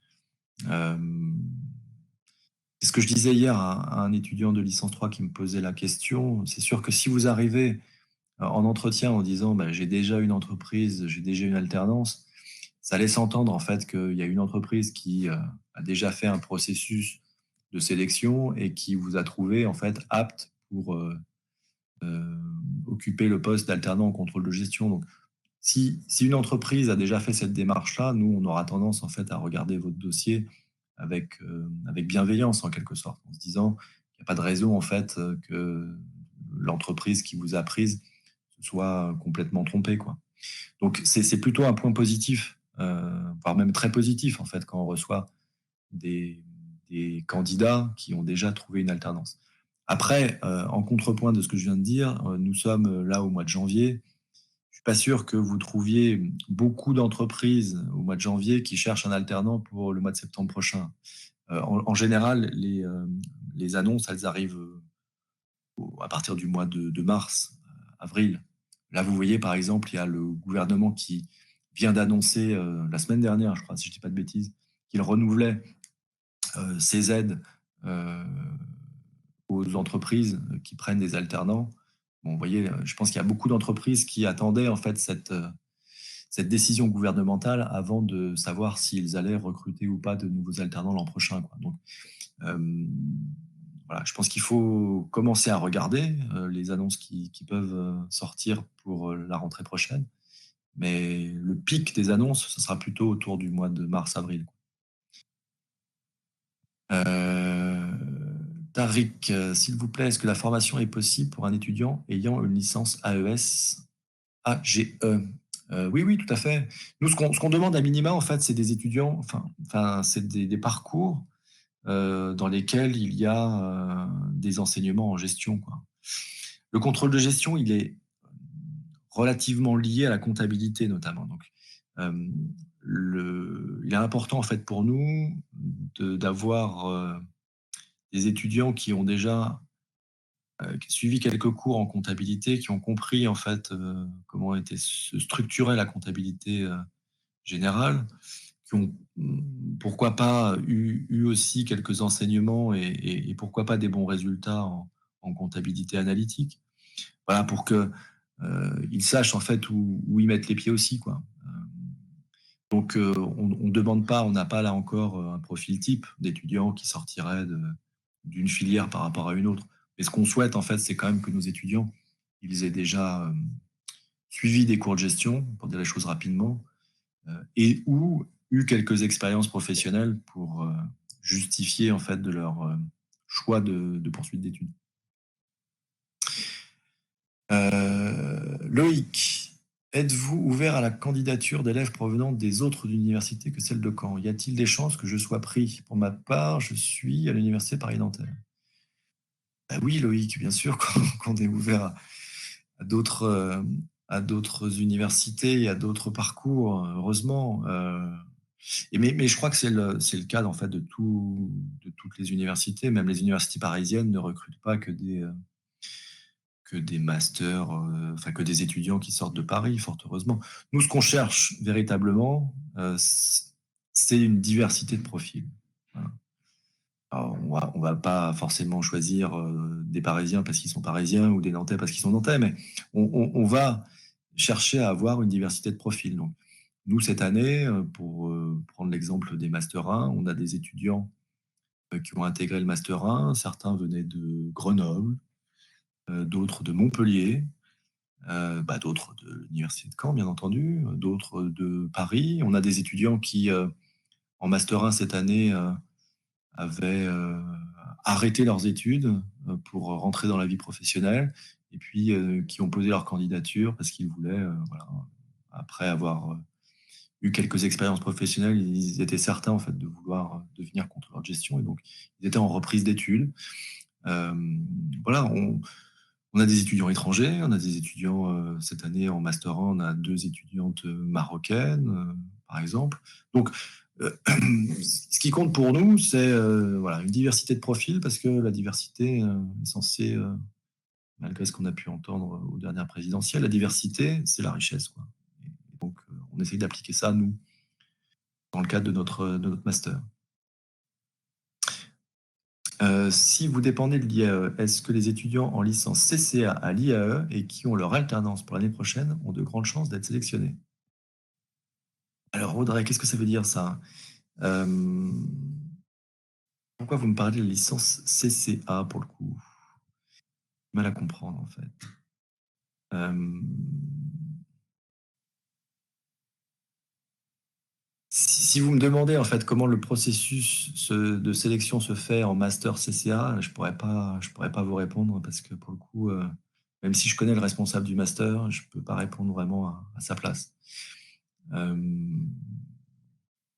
C'est ce que je disais hier à un étudiant de licence 3 qui me posait la question. C'est sûr que si vous arrivez en entretien en disant j'ai déjà une entreprise, j'ai déjà une alternance, ça laisse entendre en fait qu'il y a une entreprise qui a déjà fait un processus de sélection et qui vous a trouvé en fait apte pour occuper le poste d'alternant en contrôle de gestion. Donc, si une entreprise a déjà fait cette démarche-là, nous, on aura tendance en fait à regarder votre dossier avec bienveillance en quelque sorte, en se disant qu'il n'y a pas de raison en fait que l'entreprise qui vous a prise se soit complètement trompée, quoi. Donc c'est plutôt un point positif, voire même très positif en fait, quand on reçoit des candidats qui ont déjà trouvé une alternance. Après, en contrepoint de ce que je viens de dire, nous sommes là au mois de janvier. Je suis pas sûr que vous trouviez beaucoup d'entreprises au mois de janvier qui cherchent un alternant pour le mois de septembre prochain. En général, les annonces, elles arrivent à partir du mois de mars, avril. Là, vous voyez, par exemple, il y a le gouvernement qui vient d'annoncer la semaine dernière, je crois, si je ne dis pas de bêtises, qu'il renouvelait ces aides aux entreprises qui prennent des alternants. Bon, vous voyez, je pense qu'il y a beaucoup d'entreprises qui attendaient en fait cette décision gouvernementale avant de savoir s'ils allaient recruter ou pas de nouveaux alternants l'an prochain, quoi. Donc, voilà, je pense qu'il faut commencer à regarder les annonces qui peuvent sortir pour la rentrée prochaine. Mais le pic des annonces, ce sera plutôt autour du mois de mars-avril. Tariq, s'il vous plaît, est-ce que la formation est possible pour un étudiant ayant une licence AES, AGE? Oui, oui, tout à fait. Nous, ce qu'on demande à minima, en fait, c'est des étudiants, c'est des parcours dans lesquels il y a des enseignements en gestion, quoi. Le contrôle de gestion, il est relativement lié à la comptabilité, notamment. Donc, il est important, en fait, pour nous d'avoir des étudiants qui ont déjà suivi quelques cours en comptabilité, qui ont compris, en fait, comment était structurée la comptabilité générale, qui ont, pourquoi pas, eu aussi quelques enseignements et pourquoi pas des bons résultats en comptabilité analytique. Voilà, pour que ils sachent en fait où ils mettent les pieds aussi, quoi. Donc on ne demande pas, on n'a pas là encore un profil type d'étudiant qui sortirait d'une filière par rapport à une autre. Mais ce qu'on souhaite en fait, c'est quand même que nos étudiants, ils aient déjà suivi des cours de gestion, pour dire les choses rapidement, et ou eu quelques expériences professionnelles pour justifier en fait de leur choix de poursuite d'études. Loïc, êtes-vous ouvert à la candidature d'élèves provenant des autres universités que celle de Caen? Y a-t-il des chances que je sois pris? Pour ma part, je suis à l'université Paris-Nanterre. Bah oui, Loïc, bien sûr qu'on est ouvert à d'autres universités et à d'autres parcours, heureusement. Mais je crois que c'est le cas en fait de toutes les universités. Même les universités parisiennes ne recrutent pas que des masters, que des étudiants qui sortent de Paris, fort heureusement. Nous, ce qu'on cherche véritablement, c'est une diversité de profils. Voilà. Alors, on va pas forcément choisir des Parisiens parce qu'ils sont Parisiens ou des Nantais parce qu'ils sont Nantais, mais on va chercher à avoir une diversité de profils. Donc, nous, cette année, pour prendre l'exemple des Master 1, on a des étudiants qui ont intégré le Master 1. Certains venaient de Grenoble, d'autres de Montpellier, d'autres de l'Université de Caen, bien entendu, d'autres de Paris. On a des étudiants qui, en Master 1 cette année, avaient arrêté leurs études pour rentrer dans la vie professionnelle et puis qui ont posé leur candidature parce qu'ils voulaient, voilà, après avoir eu quelques expériences professionnelles, ils étaient certains en fait de vouloir devenir contrôleur de gestion et donc ils étaient en reprise d'études. Voilà, on a des étudiants étrangers, on a des étudiants cette année en Master 1, on a 2 étudiantes marocaines, par exemple. Donc, ce qui compte pour nous, c'est voilà, une diversité de profils parce que la diversité est censée, malgré ce qu'on a pu entendre aux dernières présidentielles, la diversité, c'est la richesse, quoi. Et donc, on essaye d'appliquer ça, nous, dans le cadre de notre master. Si vous dépendez de l'IAE, est-ce que les étudiants en licence CCA à l'IAE et qui ont leur alternance pour l'année prochaine ont de grandes chances d'être sélectionnés? Alors, Audrey, qu'est-ce que ça veut dire ça? Pourquoi vous me parlez de licence CCA pour le coup? J'ai mal à comprendre en fait. Si vous me demandez en fait comment le processus de sélection se fait en master CCA, je pourrais pas vous répondre parce que pour le coup, même si je connais le responsable du master, je peux pas répondre vraiment à sa place.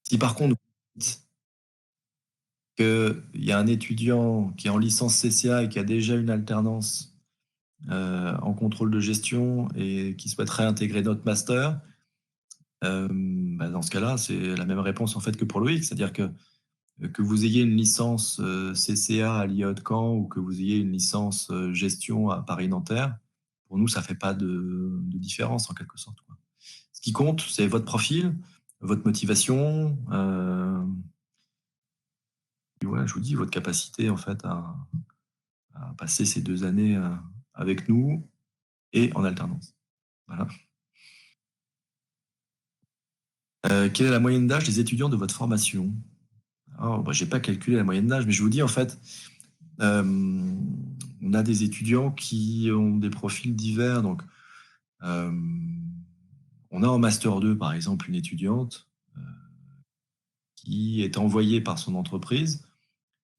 Si par contre vous dites qu'il y a un étudiant qui est en licence CCA et qui a déjà une alternance en contrôle de gestion et qui souhaiterait intégrer notre master, dans ce cas-là, c'est la même réponse en fait que pour Loïc, c'est-à-dire que vous ayez une licence CCA à l'IA de Caen ou que vous ayez une licence gestion à Paris-Nanterre, pour nous, ça ne fait pas de différence en quelque sorte, quoi. Ce qui compte, c'est votre profil, votre motivation, Et ouais, je vous dis, votre capacité en fait à passer ces 2 années, avec nous et en alternance. Voilà. Quelle est la moyenne d'âge des étudiants de votre formation? Oh, bah, j'ai pas calculé la moyenne d'âge, mais je vous dis en fait, on a des étudiants qui ont des profils divers. Donc, on a en master 2, par exemple, une étudiante qui est envoyée par son entreprise,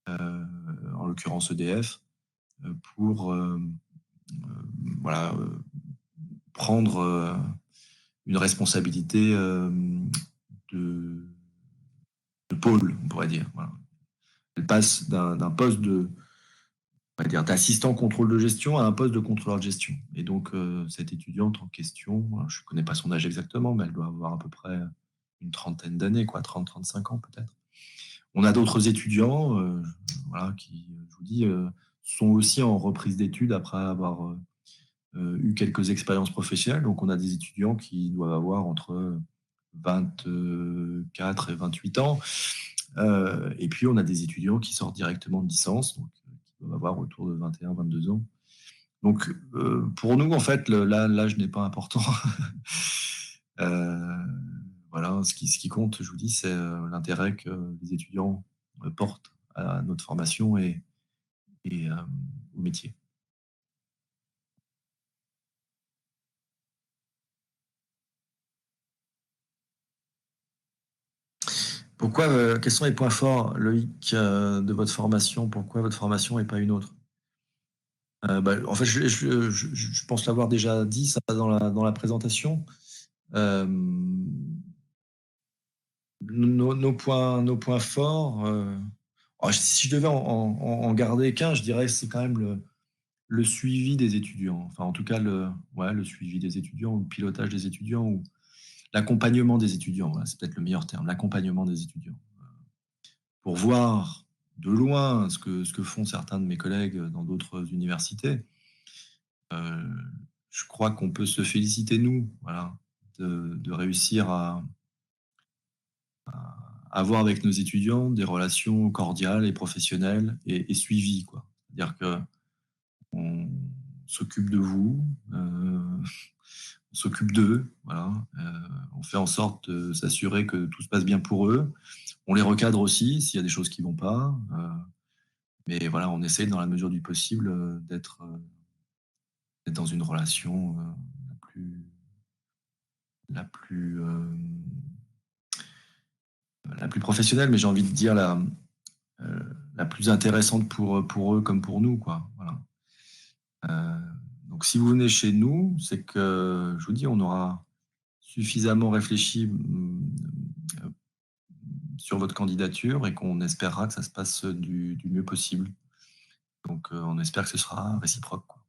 en l'occurrence EDF, pour voilà, prendre une responsabilité de, de pôle, on pourrait dire. Voilà. Elle passe d'un poste de, on va dire, d'assistant contrôle de gestion à un poste de contrôleur de gestion. Et donc, cette étudiante en question, je ne connais pas son âge exactement, mais elle doit avoir à peu près une trentaine d'années, quoi, 30-35 ans peut-être. On a d'autres étudiants, voilà, qui, je vous dis, sont aussi en reprise d'études après avoir eu quelques expériences professionnelles. Donc, on a des étudiants qui doivent avoir entre 24 et 28 ans. Et puis, on a des étudiants qui sortent directement de licence, donc qui doivent avoir autour de 21, 22 ans. Donc, pour nous, en fait, l'âge n'est pas important. euh, voilà, ce qui compte, je vous dis, c'est l'intérêt que les étudiants portent à notre formation et au métier. Pourquoi, quels sont les points forts, Loïc, de votre formation? Pourquoi votre formation et pas une autre? Bah, en fait, je pense l'avoir déjà dit ça dans la présentation. Euh, nos points forts, si je devais en garder qu'un, je dirais que c'est quand même le suivi des étudiants. Enfin, en tout cas, le suivi des étudiants, ou le pilotage des étudiants, ou l'accompagnement des étudiants. Voilà, c'est peut-être le meilleur terme, l'accompagnement des étudiants. Pour voir de loin ce que font certains de mes collègues dans d'autres universités, euh, je crois qu'on peut se féliciter, nous, voilà, de réussir à avoir avec nos étudiants des relations cordiales et professionnelles et suivies, quoi. C'est-à-dire que on s'occupe de vous, on s'occupe d'eux, voilà. On fait en sorte de s'assurer que tout se passe bien pour eux. On les recadre aussi s'il y a des choses qui vont pas. Mais voilà, on essaye dans la mesure du possible d'être dans une relation la plus, euh, la plus professionnelle, mais j'ai envie de dire euh, la plus intéressante pour eux comme pour nous, quoi. Voilà. Euh, donc, si vous venez chez nous, c'est que, je vous dis, on aura suffisamment réfléchi sur votre candidature et qu'on espérera que ça se passe du mieux possible. Donc, on espère que ce sera réciproque, quoi.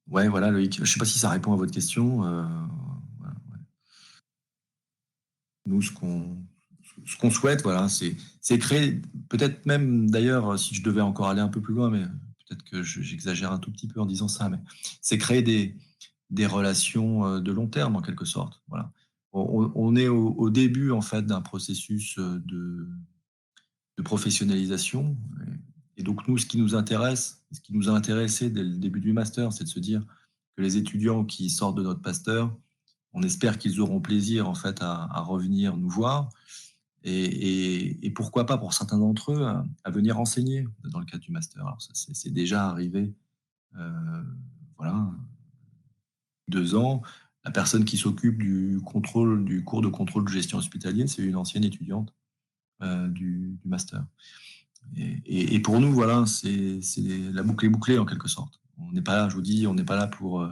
Ouais, voilà, Loïc. Je ne sais pas si ça répond à votre question. Voilà. Nous, ce qu'on souhaite, voilà, c'est créer, peut-être même d'ailleurs, si je devais encore aller un peu plus loin, mais peut-être que j'exagère un tout petit peu en disant ça, mais c'est créer des relations de long terme en quelque sorte. Voilà. On est au début en fait d'un processus de professionnalisation. Et donc nous, ce qui nous intéresse, ce qui nous a intéressé dès le début du master, c'est de se dire que les étudiants qui sortent de notre master, on espère qu'ils auront plaisir en fait à revenir nous voir et pourquoi pas pour certains d'entre eux à venir enseigner dans le cadre du master. Alors ça, c'est déjà arrivé, euh, voilà, 2 ans. La personne qui s'occupe du contrôle du cours de contrôle de gestion hospitalière, c'est une ancienne étudiante du master. Et pour nous, voilà, c'est la boucle est bouclée en quelque sorte. On n'est pas là, je vous dis, on n'est pas là pour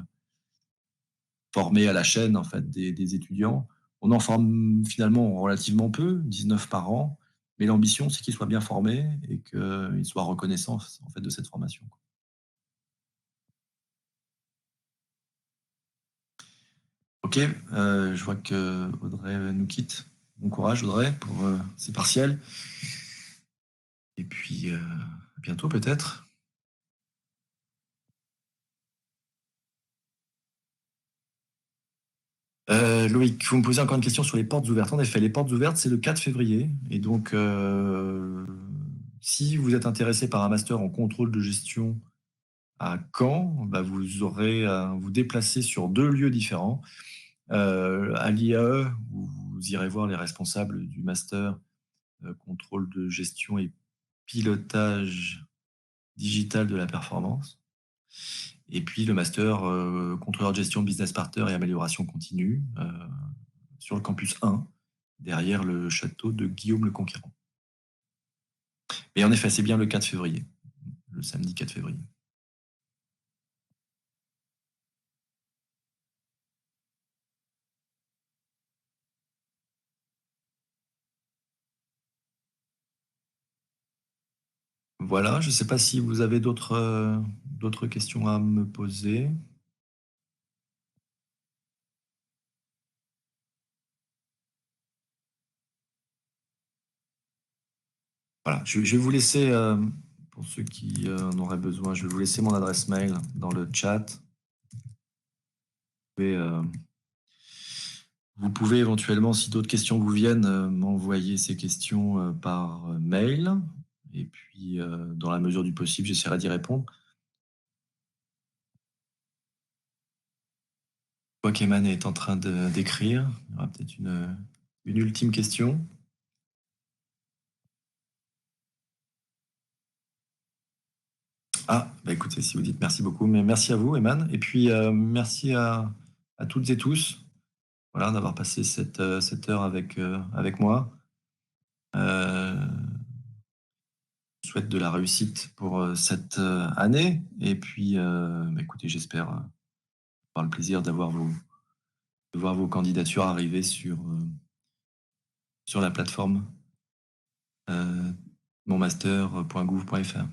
former à la chaîne en fait des étudiants. On en forme finalement relativement peu, 19 par an, mais l'ambition c'est qu'ils soient bien formés et qu'ils soient reconnaissants en fait de cette formation. Ok, je vois que Audrey nous quitte. Bon courage Audrey pour ces partiels. Et puis à bientôt peut-être. Loïc, vous me posez encore une question sur les portes ouvertes. En effet, les portes ouvertes, c'est le 4 février. Et donc, si vous êtes intéressé par un master en contrôle de gestion à Caen, bah, vous aurez à vous déplacer sur 2 lieux différents. À l'IAE, où vous irez voir les responsables du master contrôle de gestion et pilotage digital de la performance. Et puis le master contrôleur de gestion, business partner et amélioration continue sur le campus 1, derrière le château de Guillaume le Conquérant. Et en effet, c'est bien le 4 février, le samedi 4 février. Voilà, je ne sais pas si vous avez d'autres questions à me poser. Voilà, je vais vous laisser, pour ceux qui en auraient besoin, je vais vous laisser mon adresse mail dans le chat. Vous pouvez éventuellement, si d'autres questions vous viennent, m'envoyer ces questions par mail. Et puis, dans la mesure du possible, j'essaierai d'y répondre. Je vois qu'Eman est en train d'écrire. Il y aura peut-être une ultime question. Ah, bah écoutez, si vous dites merci beaucoup, mais merci à vous, Eman. Et puis, merci à toutes et tous, voilà, d'avoir passé cette heure avec moi. Je souhaite de la réussite pour cette année. Et puis, bah écoutez, j'espère avoir le plaisir de voir vos candidatures arriver sur la plateforme monmaster.gouv.fr.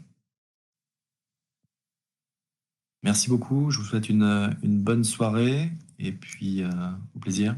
Merci beaucoup, je vous souhaite une bonne soirée et puis au plaisir.